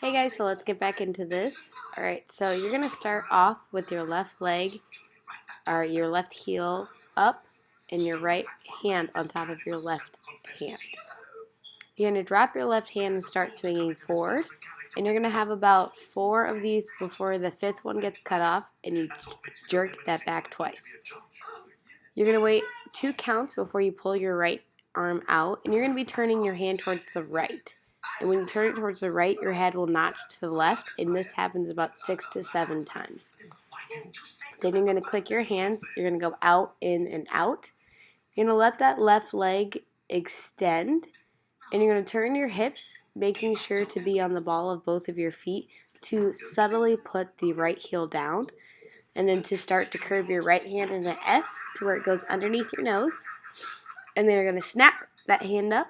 Hey guys, so let's get back into this. Alright, so you're going to start off with your left leg, or your left heel up, and your right hand on top of your left hand. You're going to drop your left hand and start swinging forward, and you're going to have about 4 of these before the 5th one gets cut off, and you jerk that back twice. You're going to wait 2 counts before you pull your right arm out, and you're going to be turning your hand towards the right. And when you turn it towards the right, your head will notch to the left, and this happens about 6 to 7 times. Then you're going to click your hands. You're going to go out, in, and out. You're going to let that left leg extend, and you're going to turn your hips, making sure to be on the ball of both of your feet to subtly put the right heel down, and then to start to curve your right hand in an S to where it goes underneath your nose. And then you're going to snap that hand up.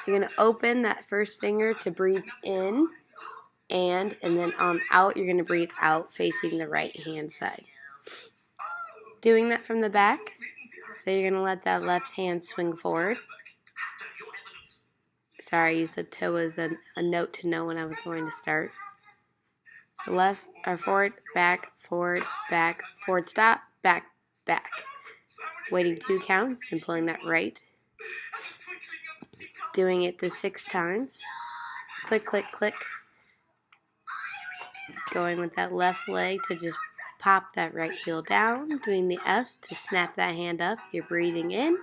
You're going to open that first finger to breathe in, and then on out, you're going to breathe out facing the right hand side. Doing that from the back, so you're going to let that left hand swing forward. Sorry, I used the toe as a note to know when I was going to start. So left, or forward, forward, stop, back, back. Waiting 2 counts and pulling that right. Doing it the 6 times. Click, click, click. Going with that left leg to just pop that right heel down. Doing the S to snap that hand up. You're breathing in.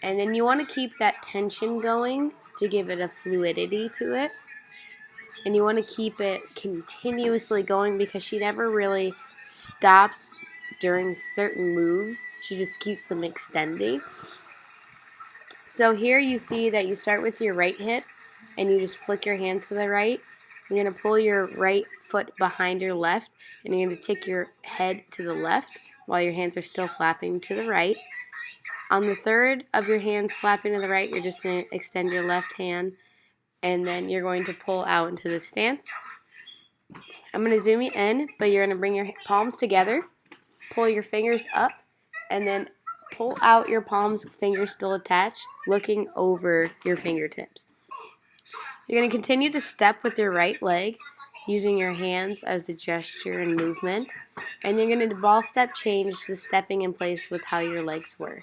And then you want to keep that tension going to give it a fluidity to it. And you want to keep it continuously going because she never really stops during certain moves. She just keeps them extending. So here you see that you start with your right hip and you just flick your hands to the right. You're going to pull your right foot behind your left, and you're going to take your head to the left while your hands are still flapping to the right. On the third of your hands flapping to the right, you're just going to extend your left hand, and then you're going to pull out into the stance. I'm going to zoom you in, but you're going to bring your palms together, pull your fingers up, and then pull out your palms, fingers still attached, looking over your fingertips. You're going to continue to step with your right leg, using your hands as a gesture and movement. And you're going to ball step change to stepping in place with how your legs were.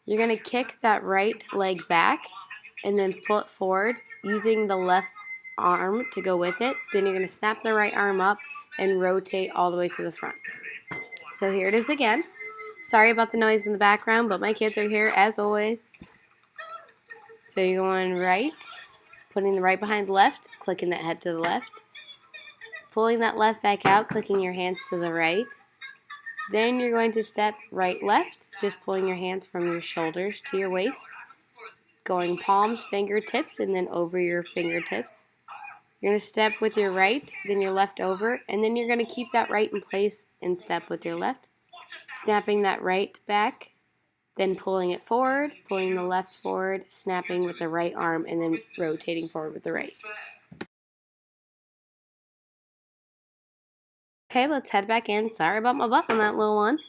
You're going to kick that right leg back and then pull it forward, using the left arm to go with it. Then you're going to snap the right arm up and rotate all the way to the front. So here it is again. Sorry about the noise in the background, but my kids are here as always. So you're going right, putting the right behind the left, clicking that head to the left, pulling that left back out, clicking your hands to the right. Then you're going to step right, left, just pulling your hands from your shoulders to your waist, going palms, fingertips, and then over your fingertips. You're going to step with your right, then your left over, and then you're going to keep that right in place and step with your left. Snapping that right back, then pulling it forward, pulling the left forward, snapping with the right arm, and then rotating forward with the right. Okay, let's head back in. Sorry about my butt on that little one.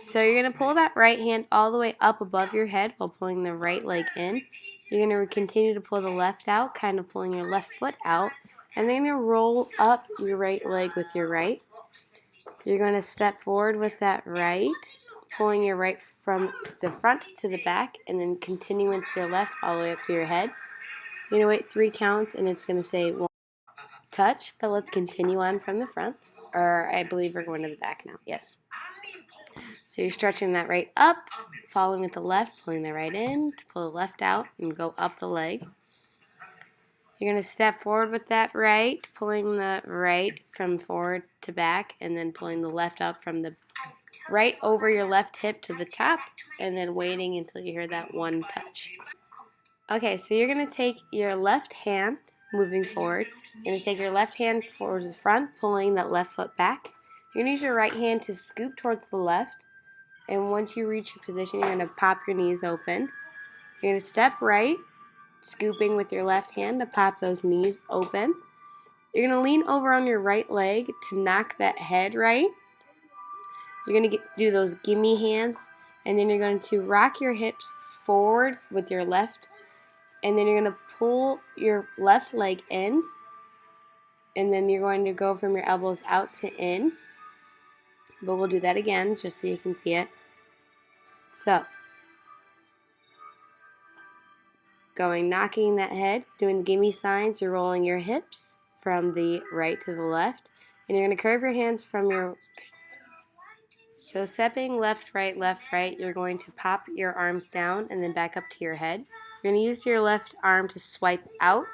So you're going to pull that right hand all the way up above your head while pulling the right leg in. You're going to continue to pull the left out, kind of pulling your left foot out, and then you're going to roll up your right leg with your right. You're going to step forward with that right, pulling your right from the front to the back, and then continuing with your left all the way up to your head. You're going to wait 3 counts, and it's going to say 1 touch, but let's continue on from the front. Or I believe we're going to the back now. Yes. So you're stretching that right up, following with the left, pulling the right in, to pull the left out, and go up the leg. You're going to step forward with that right, pulling the right from forward to back, and then pulling the left up from the right over your left hip to the top, and then waiting until you hear that 1 touch. Okay, so you're going to take your left hand, moving forward. You're going to take your left hand towards the front, pulling that left foot back. You're going to use your right hand to scoop towards the left, and once you reach your position, you're going to pop your knees open. You're going to step right, scooping with your left hand to pop those knees open. You're going to lean over on your right leg to knock that head right. You're going to do those gimme hands, and then you're going to rock your hips forward with your left and then you're going to pull your left leg in, and then you're going to go from your elbows out to in, but we'll do that again just so you can see it. So, knocking that head, doing the gimme signs, you're rolling your hips from the right to the left, and you're going to curve your hands from your, so stepping left, right, you're going to pop your arms down and then back up to your head. You're going to use your left arm to swipe out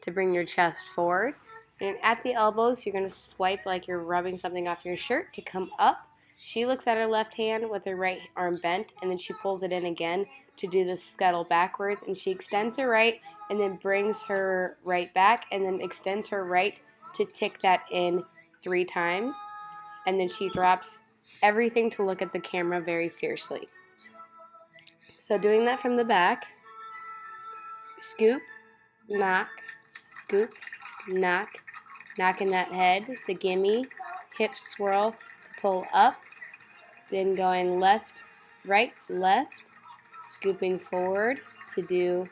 to bring your chest forward, and at the elbows, you're going to swipe like you're rubbing something off your shirt to come up. She looks at her left hand with her right arm bent, and then she pulls it in again to do the scuttle backwards, and she extends her right and then brings her right back and then extends her right to tick that in 3 times, and then she drops everything to look at the camera very fiercely. So doing that from the back, scoop, knock, scoop, knock, knocking that head, the gimme, hip swirl to pull up, then going left, right, left, scooping forward to do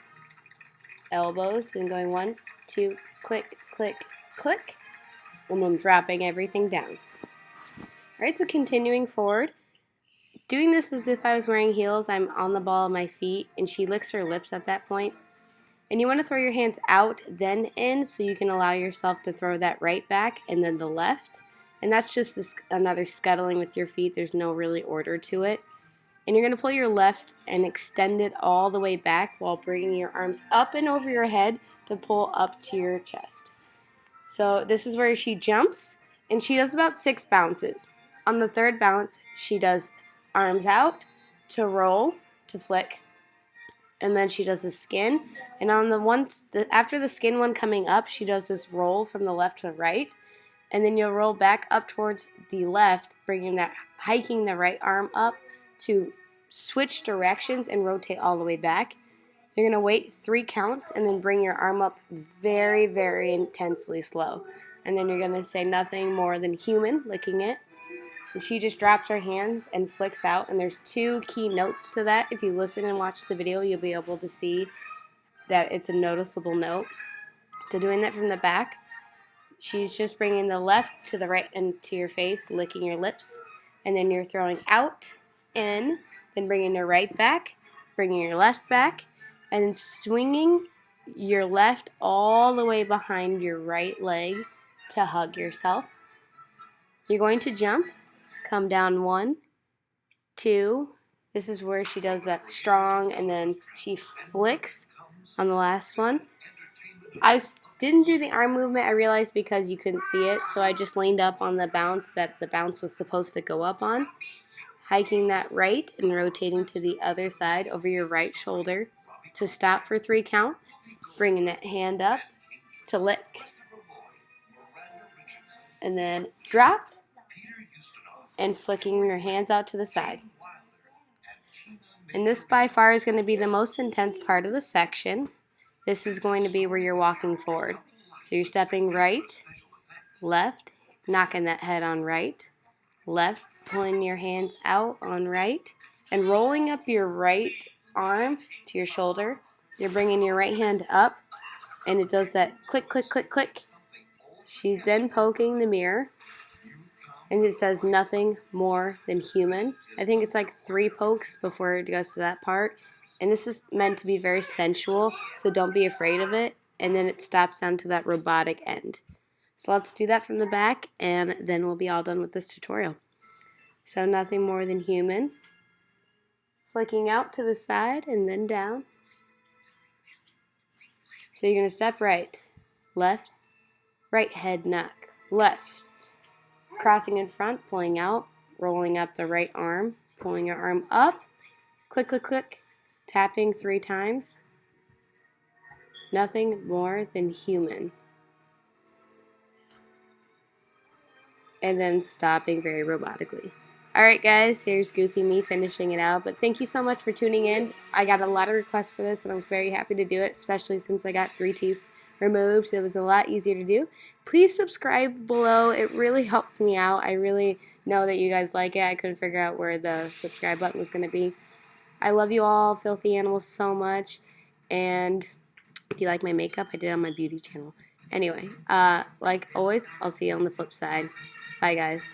elbows, then going 1, 2, click, click, click, and then dropping everything down. Alright, so continuing forward, doing this as if I was wearing heels. I'm on the ball of my feet, and she licks her lips at that point. And you want to throw your hands out, then in, so you can allow yourself to throw that right back and then the left. And that's just another scuttling with your feet. There's no really order to it. And you're going to pull your left and extend it all the way back while bringing your arms up and over your head to pull up to your chest. So this is where she jumps, and she does about 6 bounces. On the 3rd bounce, she does arms out to roll, to flick, and then she does the skin. And on after the skin one coming up, she does this roll from the left to the right, and then you'll roll back up towards the left, hiking the right arm up to switch directions and rotate all the way back. You're going to wait 3 counts and then bring your arm up very, very intensely slow. And then you're going to say nothing more than human, licking it. And she just drops her hands and flicks out. And there's 2 key notes to that. If you listen and watch the video, you'll be able to see that it's a noticeable note. So doing that from the back, she's just bringing the left to the right into your face, licking your lips. And then you're throwing out, in, then bringing your right back, bringing your left back, and then swinging your left all the way behind your right leg to hug yourself. You're going to jump, come down 1, 2. This is where she does that strong, and then she flicks on the last one. I didn't do the arm movement, I realized, because you couldn't see it, so I just leaned up on the bounce that the bounce was supposed to go up on, hiking that right and rotating to the other side over your right shoulder to stop for 3 counts, bringing that hand up to lick, and then drop, and flicking your hands out to the side. And this by far is going to be the most intense part of the section. This is going to be where you're walking forward. So you're stepping right, left, knocking that head on right, left, pulling your hands out on right, and rolling up your right arm to your shoulder. You're bringing your right hand up, and it does that click, click, click, click. She's then poking the mirror, and it says nothing more than human. I think it's like 3 pokes before it goes to that part. And this is meant to be very sensual, so don't be afraid of it. And then it stops down to that robotic end. So let's do that from the back, and then we'll be all done with this tutorial. So nothing more than human. Flicking out to the side and then down. So you're going to step right, left, right head knock, left. Crossing in front, pulling out, rolling up the right arm, pulling your arm up, click, click, click, tapping 3 times. Nothing more than human. And then stopping very robotically. Alright guys, here's Goofy me finishing it out, but thank you so much for tuning in. I got a lot of requests for this, and I was very happy to do it, especially since I got 3 teeth removed. It was a lot easier to do. Please subscribe below. It really helps me out. I really know that you guys like it. I couldn't figure out where the subscribe button was going to be. I love you all, filthy animals, so much, and Do you like my makeup? I did it on my beauty channel. Anyway, like always, I'll see you on the flip side. Bye, guys.